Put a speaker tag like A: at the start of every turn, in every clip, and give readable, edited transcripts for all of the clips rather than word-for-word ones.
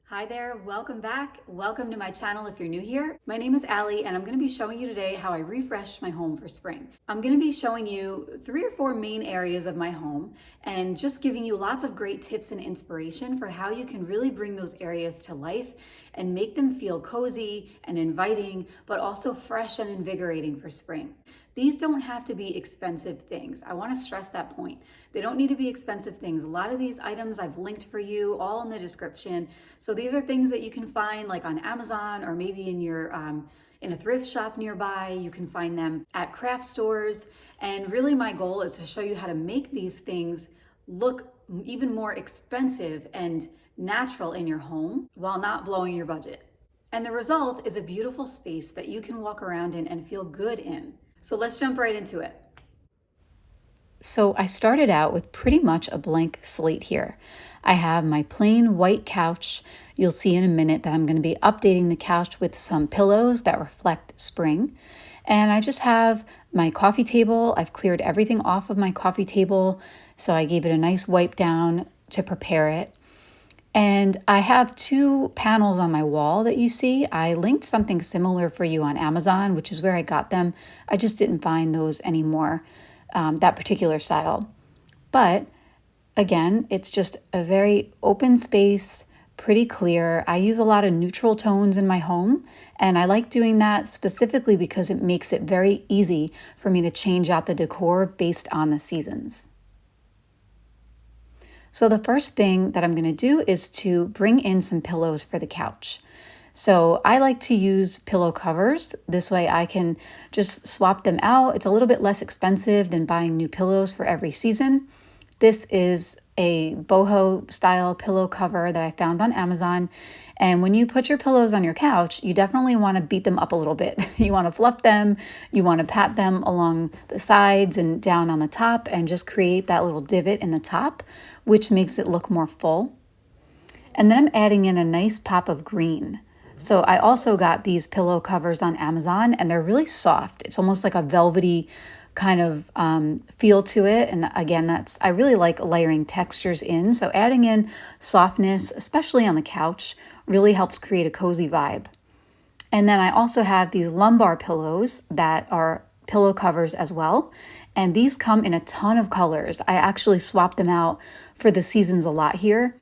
A: Hi there, welcome back. Welcome to my channel if you're new here. My name is Allie and I'm going to be showing you today how I refreshed my home for spring. I'm going to be showing you 3 or 4 main areas of my home and just giving you lots of great tips and inspiration for how you can really bring those areas to life and make them feel cozy and inviting, but also fresh and invigorating for spring. These don't have to be expensive things. I want to stress that point. They don't need to be expensive things. A lot of these items I've linked for you all in the description. So these are things that you can find like on Amazon or maybe in your in a thrift shop nearby. You can find them at craft stores. And really my goal is to show you how to make these things look even more expensive and natural in your home while not blowing your budget. And the result is a beautiful space that you can walk around in and feel good in. So let's jump right into it. So I started out with pretty much a blank slate here. I have my plain white couch. You'll see in a minute that I'm going to be updating the couch with some pillows that reflect spring. And I just have my coffee table. I've cleared everything off of my coffee table, so I gave it a nice wipe down to prepare it. And I have 2 panels on my wall that you see. I linked something similar for you on Amazon, which is where I got them. I just didn't find those anymore, that particular style. But again, it's just a very open space, pretty clear. I use a lot of neutral tones in my home, and I like doing that specifically because it makes it very easy for me to change out the decor based on the seasons. So the first thing that I'm going to do is to bring in some pillows for the couch. So I like to use pillow covers. This way I can just swap them out. It's a little bit less expensive than buying new pillows for every season. This is a boho style pillow cover that I found on Amazon. And when you put your pillows on your couch, you definitely want to beat them up a little bit. You want to fluff them, you want to pat them along the sides and down on the top and just create that little divot in the top, which makes it look more full. And then I'm adding in a nice pop of green. So I also got these pillow covers on Amazon and they're really soft. It's almost like a velvety kind of feel to it. And again, I really like layering textures in. So adding in softness, especially on the couch, really helps create a cozy vibe. And then I also have these lumbar pillows that are pillow covers as well. And these come in a ton of colors. I actually swap them out for the seasons a lot here.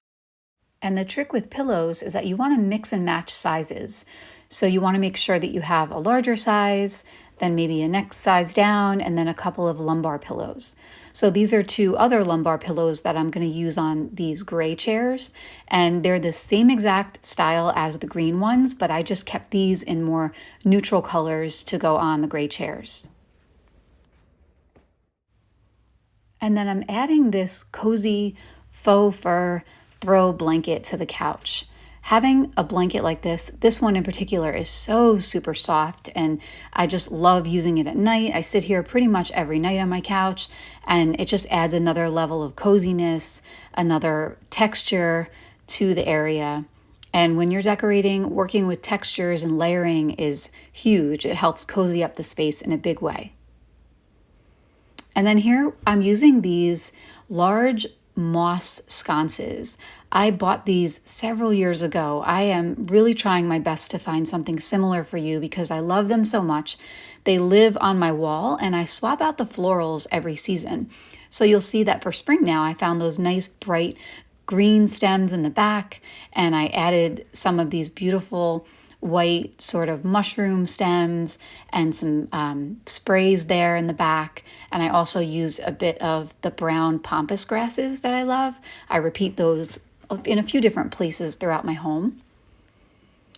A: And the trick with pillows is that you want to mix and match sizes. So you want to make sure that you have a larger size, then maybe a next size down, and then a couple of lumbar pillows. So these are 2 other lumbar pillows that I'm going to use on these gray chairs. And they're the same exact style as the green ones, but I just kept these in more neutral colors to go on the gray chairs. And then I'm adding this cozy faux fur throw blanket to the couch. Having a blanket like this one in particular is so super soft, and I just love using it at night. I sit here pretty much every night on my couch, and it just adds another level of coziness, another texture to the area. And when you're decorating, working with textures and layering is huge. It helps cozy up the space in a big way. And then here I'm using these large moss sconces. I bought these several years ago. I am really trying my best to find something similar for you because I love them so much. They live on my wall and I swap out the florals every season. So you'll see that for spring now, I found those nice bright green stems in the back, and I added some of these beautiful white sort of mushroom stems and some sprays there in the back. And I also used a bit of the brown pampas grasses that I love. I repeat those in a few different places throughout my home.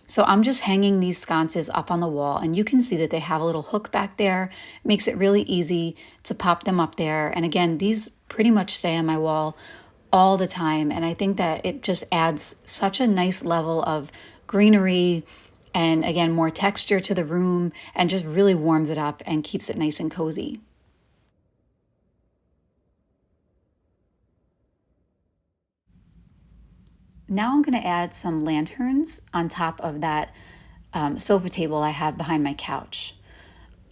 A: So I'm just hanging these sconces up on the wall, and you can see that they have a little hook back there. It makes it really easy to pop them up there. And again, these pretty much stay on my wall all the time. And I think that it just adds such a nice level of greenery and again, more texture to the room, and just really warms it up and keeps it nice and cozy. Now I'm going to add some lanterns on top of that sofa table I have behind my couch.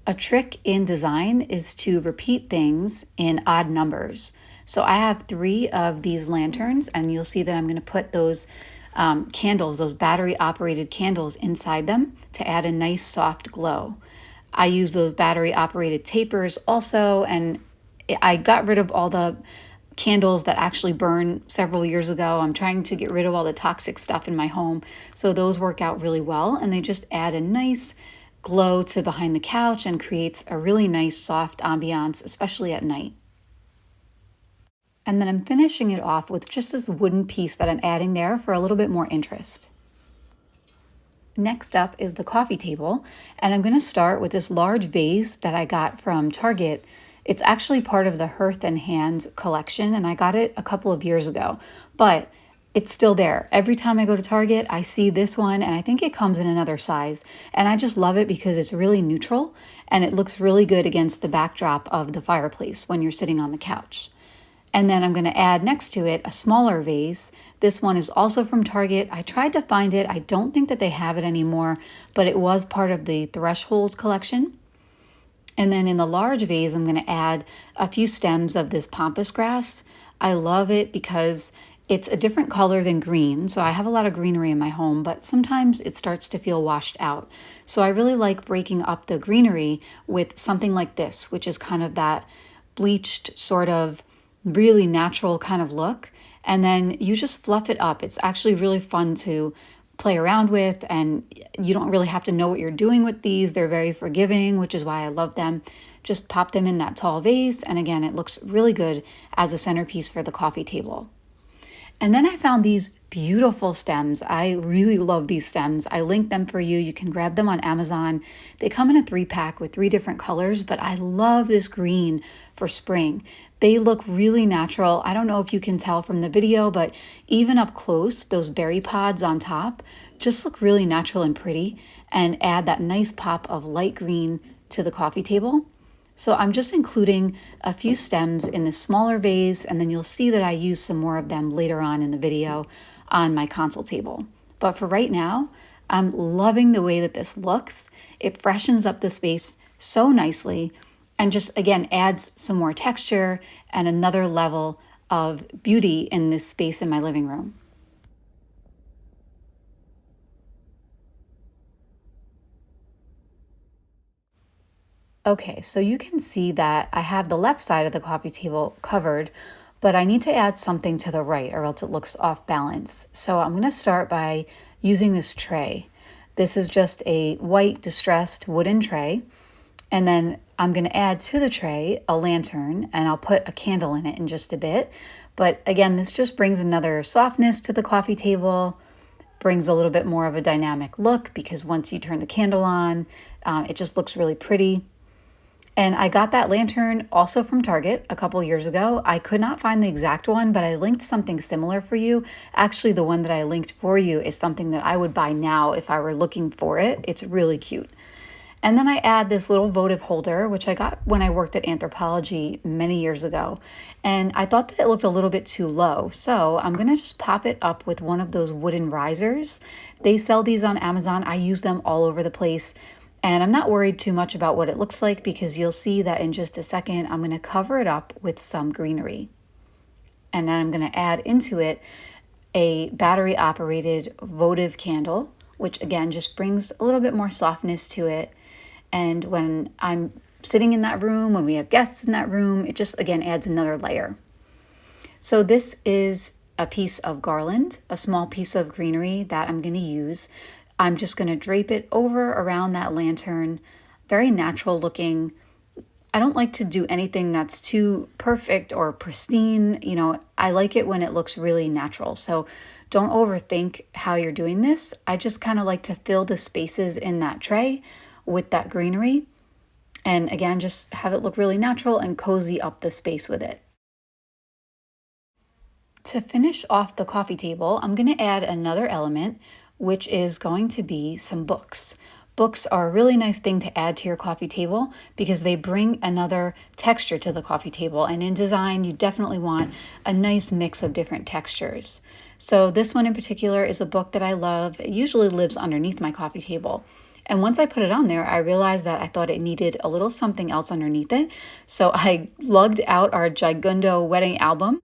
A: A trick in design is to repeat things in odd numbers. So I have 3 of these lanterns, and you'll see that I'm going to put those candles, those battery operated candles inside them to add a nice soft glow. I use those battery operated tapers also, and I got rid of all the candles that actually burn several years ago. I'm trying to get rid of all the toxic stuff in my home. So those work out really well, and they just add a nice glow to behind the couch and creates a really nice soft ambiance, especially at night. And then I'm finishing it off with just this wooden piece that I'm adding there for a little bit more interest. Next up is the coffee table, and I'm going to start with this large vase that I got from Target. It's actually part of the Hearth and Hand collection, and I got it a couple of years ago, but it's still there. Every time I go to Target, I see this one, and I think it comes in another size, and I just love it because it's really neutral, and it looks really good against the backdrop of the fireplace when you're sitting on the couch. And then I'm going to add next to it a smaller vase. This one is also from Target. I tried to find it. I don't think that they have it anymore, but it was part of the Threshold collection. And then in the large vase, I'm going to add a few stems of this pampas grass. I love it because it's a different color than green. So I have a lot of greenery in my home, but sometimes it starts to feel washed out. So I really like breaking up the greenery with something like this, which is kind of that bleached sort of really natural kind of look, and then you just fluff it up. It's actually really fun to play around with, and you don't really have to know what you're doing with these. They're very forgiving, which is why I love them. Just pop them in that tall vase, and again, it looks really good as a centerpiece for the coffee table. And then I found these beautiful stems. I really love these stems. I linked them for you. You can grab them on Amazon. They come in a 3-pack with 3 different colors, but I love this green for spring. They look really natural. I don't know if you can tell from the video, but even up close, those berry pods on top just look really natural and pretty and add that nice pop of light green to the coffee table. So I'm just including a few stems in this smaller vase, and then you'll see that I use some more of them later on in the video on my console table. But for right now, I'm loving the way that this looks. It freshens up the space so nicely and just, again, adds some more texture and another level of beauty in this space in my living room. Okay, so you can see that I have the left side of the coffee table covered, but I need to add something to the right or else it looks off balance. So I'm going to start by using this tray. This is just a white distressed wooden tray. And then I'm going to add to the tray a lantern, and I'll put a candle in it in just a bit. But again, this just brings another softness to the coffee table, brings a little bit more of a dynamic look because once you turn the candle on, it just looks really pretty. And I got that lantern also from Target a couple years ago. I could not find the exact one, but I linked something similar for you. Actually, the one that I linked for you is something that I would buy now if I were looking for it. It's really cute. And then I add this little votive holder, which I got when I worked at Anthropology many years ago. And I thought that it looked a little bit too low. So I'm going to just pop it up with one of those wooden risers. They sell these on Amazon. I use them all over the place. And I'm not worried too much about what it looks like because you'll see that in just a second, I'm going to cover it up with some greenery. And then I'm going to add into it a battery operated votive candle, which again just brings a little bit more softness to it. And when I'm sitting in that room, when we have guests in that room, it just again adds another layer. So this is a piece of garland, a small piece of greenery that I'm going to use. I'm just going to drape it over around that lantern, very natural looking. I don't like to do anything that's too perfect or pristine. You know, I like it when it looks really natural. So don't overthink how you're doing this. I just kind of like to fill the spaces in that tray with that greenery. And again, just have it look really natural and cozy up the space with it. To finish off the coffee table, I'm going to add another element, which is going to be some books. Books are a really nice thing to add to your coffee table because they bring another texture to the coffee table. And in design, you definitely want a nice mix of different textures. So this one in particular is a book that I love. It usually lives underneath my coffee table. And once I put it on there, I realized that I thought it needed a little something else underneath it. So I lugged out our Gigundo wedding album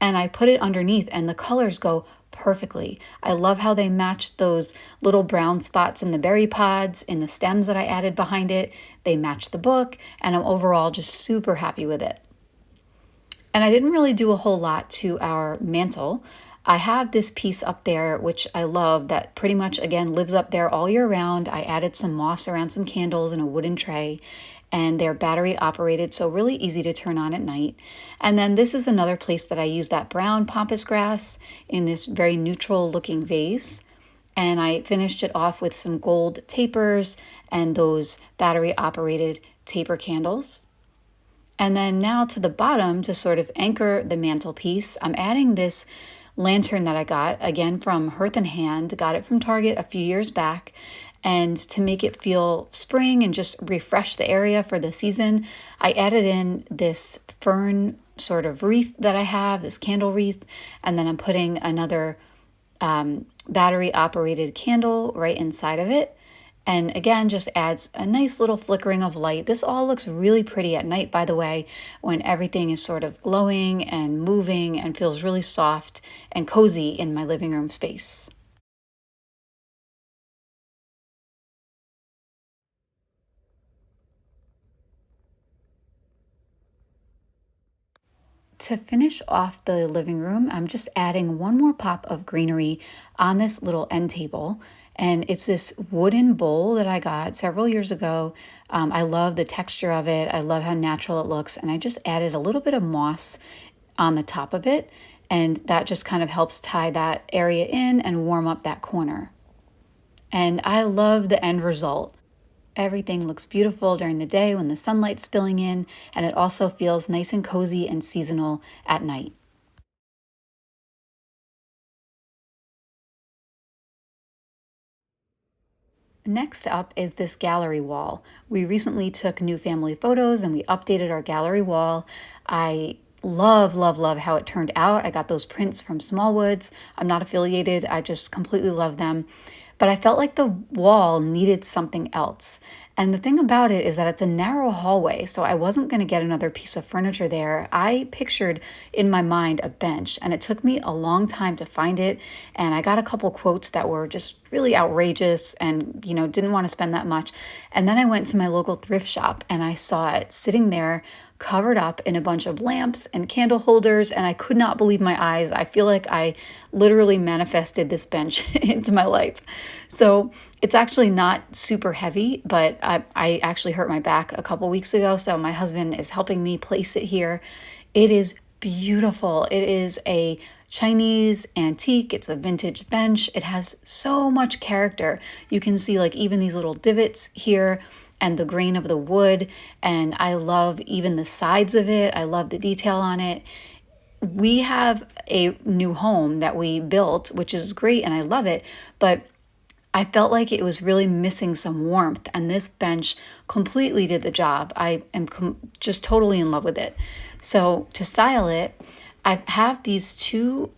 A: and I put it underneath, and the colors go perfectly. I love how they match those little brown spots in the berry pods, in the stems that I added behind it. They match the book, and I'm overall just super happy with it. And I didn't really do a whole lot to our mantle. I have this piece up there, which I love, that pretty much, again, lives up there all year round. I added some moss around some candles in a wooden tray, and they're battery operated, so really easy to turn on at night. And then this is another place that I use that brown pampas grass in this very neutral looking vase. And I finished it off with some gold tapers and those battery operated taper candles. And then now to the bottom, to sort of anchor the mantelpiece, I'm adding this lantern that I got, again from Hearth and Hand, got it from Target a few years back. And to make it feel spring and just refresh the area for the season, I added in this fern sort of wreath that I have, this candle wreath, and then I'm putting another battery operated candle right inside of it. And again, just adds a nice little flickering of light. This all looks really pretty at night, by the way, when everything is sort of glowing and moving and feels really soft and cozy in my living room space. To finish off the living room, I'm just adding one more pop of greenery on this little end table. And it's this wooden bowl that I got several years ago. I love the texture of it. I love how natural it looks. And I just added a little bit of moss on the top of it. And that just kind of helps tie that area in and warm up that corner. And I love the end result. Everything looks beautiful during the day when the sunlight's spilling in, and it also feels nice and cozy and seasonal at night. Next up is this gallery wall. We recently took new family photos and we updated our gallery wall. I love, love, love how it turned out. I got those prints from Smallwoods. I'm not affiliated, I just completely love them. But I felt like the wall needed something else. And the thing about it is that it's a narrow hallway, so I wasn't going to get another piece of furniture there. I pictured in my mind a bench, and it took me a long time to find it. And I got a couple quotes that were just really outrageous and, didn't want to spend that much. And then I went to my local thrift shop and I saw it sitting there covered up in a bunch of lamps and candle holders, and I could not believe my eyes. I feel like I literally manifested this bench into my life. So it's actually not super heavy, but I actually hurt my back a couple weeks ago, so my husband is helping me place it here. It is beautiful. It is a Chinese antique. It's a vintage bench. It has so much character. You can see like even these little divots here and the grain of the wood. And I love even the sides of it. I love the detail on it. We have a new home that we built, which is great and I love it, but I felt like it was really missing some warmth, and this bench completely did the job. I am just totally in love with it. So to style it, I have these two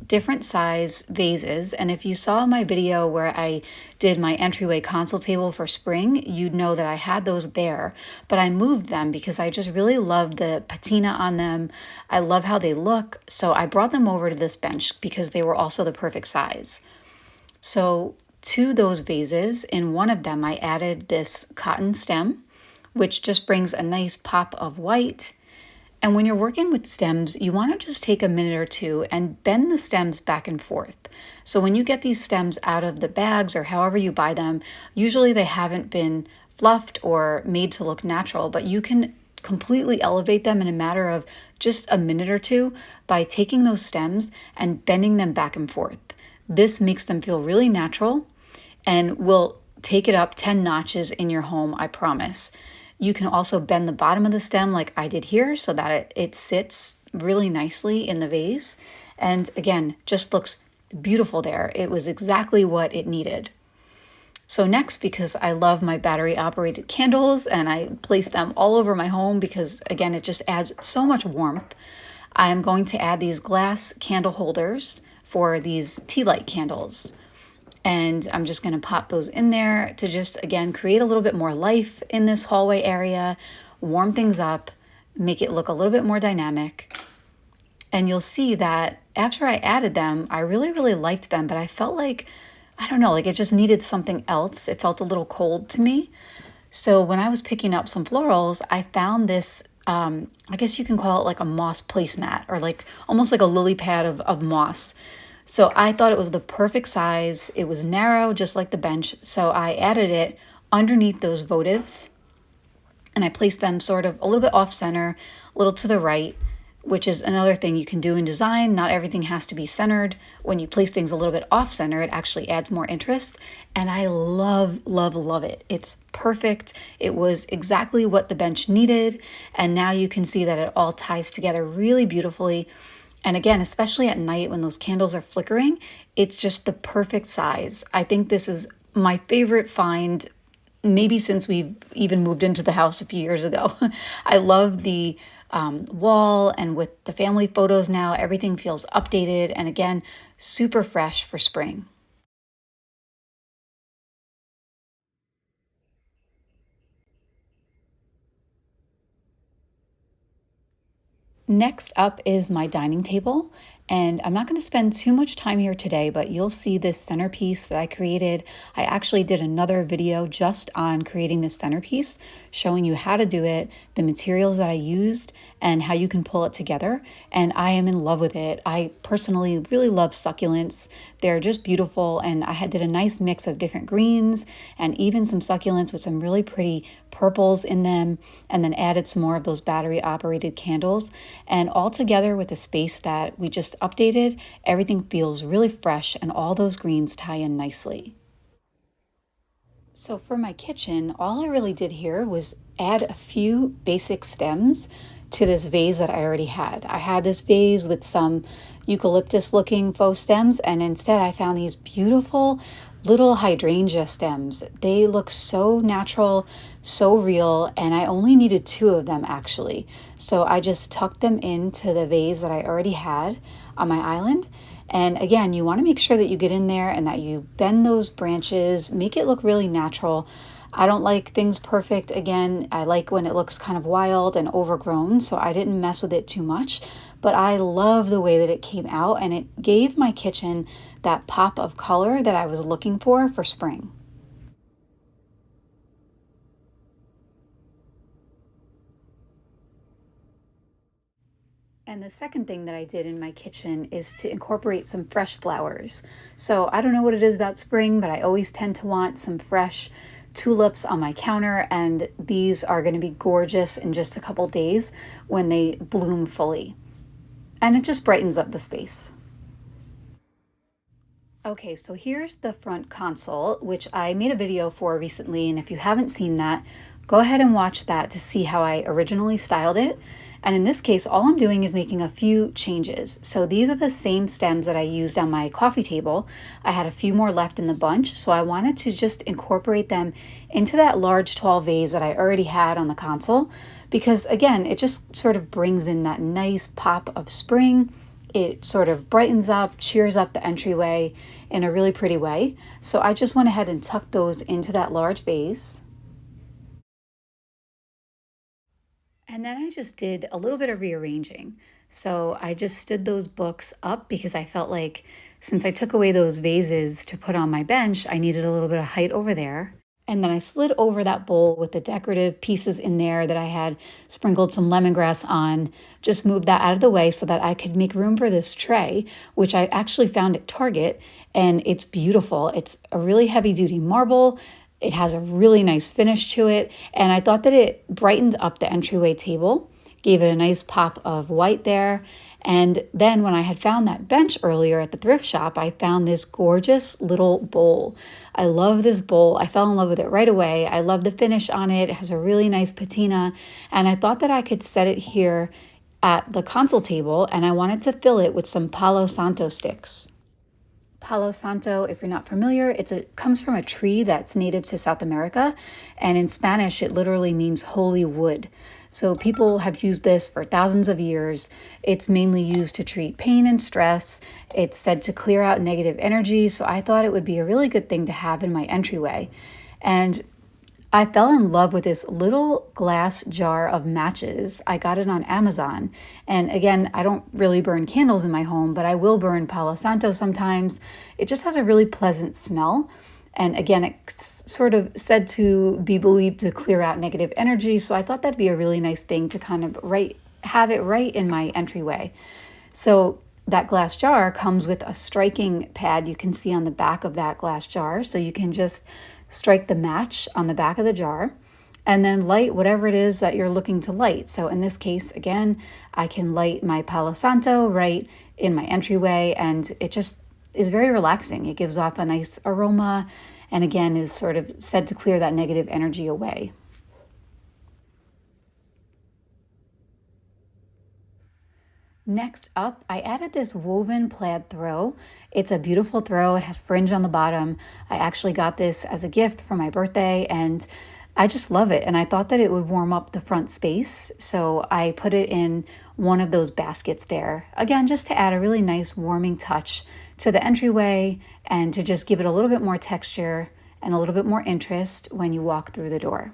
A: different size vases, and if you saw my video where I did my entryway console table for spring, you'd know that I had those there, but I moved them because I just really love the patina on them. I love how they look, so I brought them over to this bench because they were also the perfect size. So to those vases, in one of them I added this cotton stem, which just brings a nice pop of white. And when you're working with stems, you want to just take a minute or two and bend the stems back and forth. So when you get these stems out of the bags or however you buy them, usually they haven't been fluffed or made to look natural, but you can completely elevate them in a matter of just a minute or two by taking those stems and bending them back and forth. This makes them feel really natural and will take it up 10 notches in your home, I promise. You can also bend the bottom of the stem like I did here so that it sits really nicely in the vase. And again, just looks beautiful there. It was exactly what it needed. So next, because I love my battery operated candles and I place them all over my home because again, it just adds so much warmth, I am going to add these glass candle holders for these tea light candles. And I'm just going to pop those in there to just, again, create a little bit more life in this hallway area, warm things up, make it look a little bit more dynamic. And you'll see that after I added them, I really, really liked them, but I felt like, I don't know, like it just needed something else. It felt a little cold to me. So when I was picking up some florals, I found this, I guess you can call it like a moss placemat, or like almost like a lily pad of moss. So I thought it was the perfect size. It was narrow, just like the bench. So I added it underneath those votives, and I placed them sort of a little bit off center, a little to the right, which is another thing you can do in design. Not everything has to be centered. When you place things a little bit off center, it actually adds more interest. And I love, love, love it. It's perfect. It was exactly what the bench needed. And now you can see that it all ties together really beautifully. And again, especially at night when those candles are flickering, it's just the perfect size. I think this is my favorite find, maybe since we've even moved into the house a few years ago. I love the wall, and with the family photos now, everything feels updated and again, super fresh for spring. Next up is my dining table, and I'm not going to spend too much time here today, but you'll see this centerpiece that I created. I actually did another video just on creating this centerpiece, showing you how to do it, the materials that I used, and how you can pull it together, and I am in love with it. I personally really love succulents. They're just beautiful, and did a nice mix of different greens and even some succulents with some really pretty purples in them, and then added some more of those battery operated candles. And all together with the space that we just updated, everything feels really fresh and all those greens tie in nicely. So for my kitchen, all I really did here was add a few basic stems to this vase that I already had. I had this vase with some eucalyptus looking faux stems, and instead I found these beautiful little hydrangea stems. They look so natural, so real, and I only needed two of them actually. So I just tucked them into the vase that I already had on my island. And again, you want to make sure that you get in there and that you bend those branches, make it look really natural. I don't like things perfect. Again, I like when it looks kind of wild and overgrown, so I didn't mess with it too much. But I love the way that it came out, and it gave my kitchen that pop of color that I was looking for spring. And the second thing that I did in my kitchen is to incorporate some fresh flowers. So I don't know what it is about spring, but I always tend to want some fresh tulips on my counter, and these are going to be gorgeous in just a couple days when they bloom fully. And it just brightens up the space. Okay, so here's the front console, which I made a video for recently, and if you haven't seen that, go ahead and watch that to see how I originally styled it. And in this case, all I'm doing is making a few changes. So these are the same stems that I used on my coffee table. I had a few more left in the bunch, so I wanted to just incorporate them into that large tall vase that I already had on the console, because again, it just sort of brings in that nice pop of spring. It sort of brightens up, cheers up the entryway in a really pretty way. So I just went ahead and tucked those into that large vase. And then I just did a little bit of rearranging. So I just stood those books up because I felt like since I took away those vases to put on my bench, I needed a little bit of height over there. And then I slid over that bowl with the decorative pieces in there that I had sprinkled some lemongrass on, just moved that out of the way so that I could make room for this tray, which I actually found at Target, and it's beautiful. It's a really heavy duty marble. It has a really nice finish to it, and I thought that it brightened up the entryway table, gave it a nice pop of white there. And then when I had found that bench earlier at the thrift shop, I found this gorgeous little bowl. I love this bowl. I fell in love with it right away. I love the finish on it. It has a really nice patina, and I thought that I could set it here at the console table, and I wanted to fill it with some Palo Santo sticks. Palo Santo, if you're not familiar, comes from a tree that's native to South America, and in Spanish it literally means holy wood. So people have used this for thousands of years. It's mainly used to treat pain and stress. It's said to clear out negative energy, so I thought it would be a really good thing to have in my entryway. And I fell in love with this little glass jar of matches. I got it on Amazon. And again, I don't really burn candles in my home, but I will burn Palo Santo sometimes. It just has a really pleasant smell. And again, it's sort of said to be believed to clear out negative energy. So I thought that'd be a really nice thing to kind of have it right in my entryway. So that glass jar comes with a striking pad you can see on the back of that glass jar. So you can just strike the match on the back of the jar and then light whatever it is that you're looking to light. So in this case, again, I can light my Palo Santo right in my entryway, and it just is very relaxing. It gives off a nice aroma and again is sort of said to clear that negative energy away. Next up, I added this woven plaid throw. It's a beautiful throw. It has fringe on the bottom. I actually got this as a gift for my birthday and I just love it. And I thought that it would warm up the front space. So I put it in one of those baskets there. Again, just to add a really nice warming touch to the entryway and to just give it a little bit more texture and a little bit more interest when you walk through the door.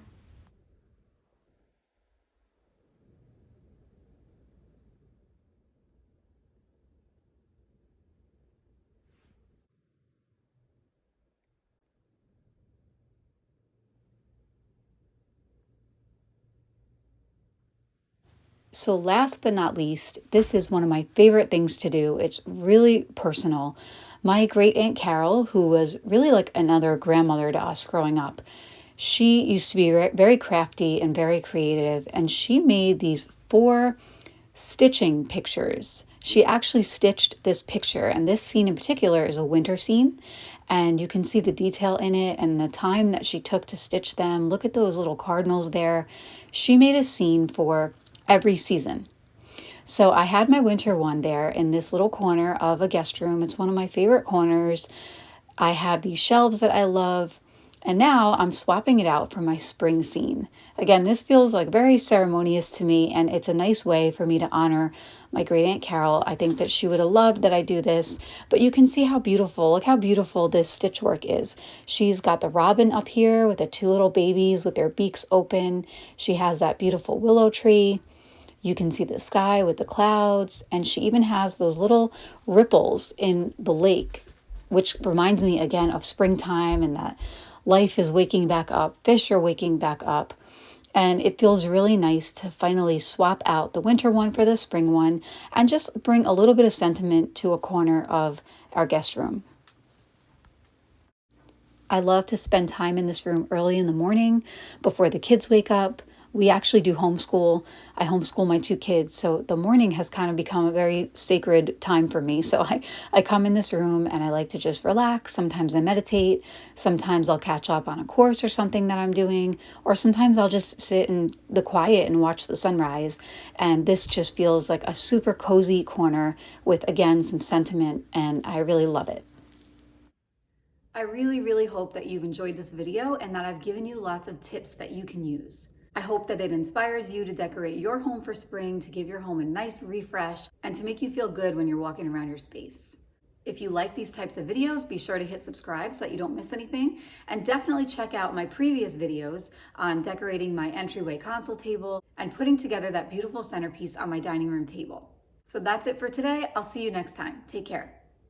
A: So, last but not least, this is one of my favorite things to do. It's really personal. My great Aunt Carol, who was really like another grandmother to us growing up, she used to be very crafty and very creative, and she made these four stitching pictures. She actually stitched this picture, and this scene in particular is a winter scene, and you can see the detail in it and the time that she took to stitch them. Look at those little cardinals there. She made a scene for every season. So I had my winter one there in this little corner of a guest room. It's one of my favorite corners. I have these shelves that I love. And now I'm swapping it out for my spring scene. Again, this feels like very ceremonious to me, and it's a nice way for me to honor my great Aunt Carol. I think that she would have loved that I do this, but you can see how beautiful, look how beautiful this stitch work is. She's got the robin up here with the two little babies with their beaks open. She has that beautiful willow tree. You can see the sky with the clouds, and she even has those little ripples in the lake, which reminds me again of springtime and that life is waking back up, fish are waking back up, and it feels really nice to finally swap out the winter one for the spring one and just bring a little bit of sentiment to a corner of our guest room. I love to spend time in this room early in the morning before the kids wake up. We actually do homeschool. I homeschool my two kids. So the morning has kind of become a very sacred time for me. So I come in this room and I like to just relax. Sometimes I meditate. Sometimes I'll catch up on a course or something that I'm doing. Or sometimes I'll just sit in the quiet and watch the sunrise. And this just feels like a super cozy corner with, again, some sentiment. And I really love it. I really hope that you've enjoyed this video and that I've given you lots of tips that you can use. I hope that it inspires you to decorate your home for spring, to give your home a nice refresh, and to make you feel good when you're walking around your space. If you like these types of videos, be sure to hit subscribe so that you don't miss anything, and definitely check out my previous videos on decorating my entryway console table and putting together that beautiful centerpiece on my dining room table. So that's it for today. I'll see you next time. Take care.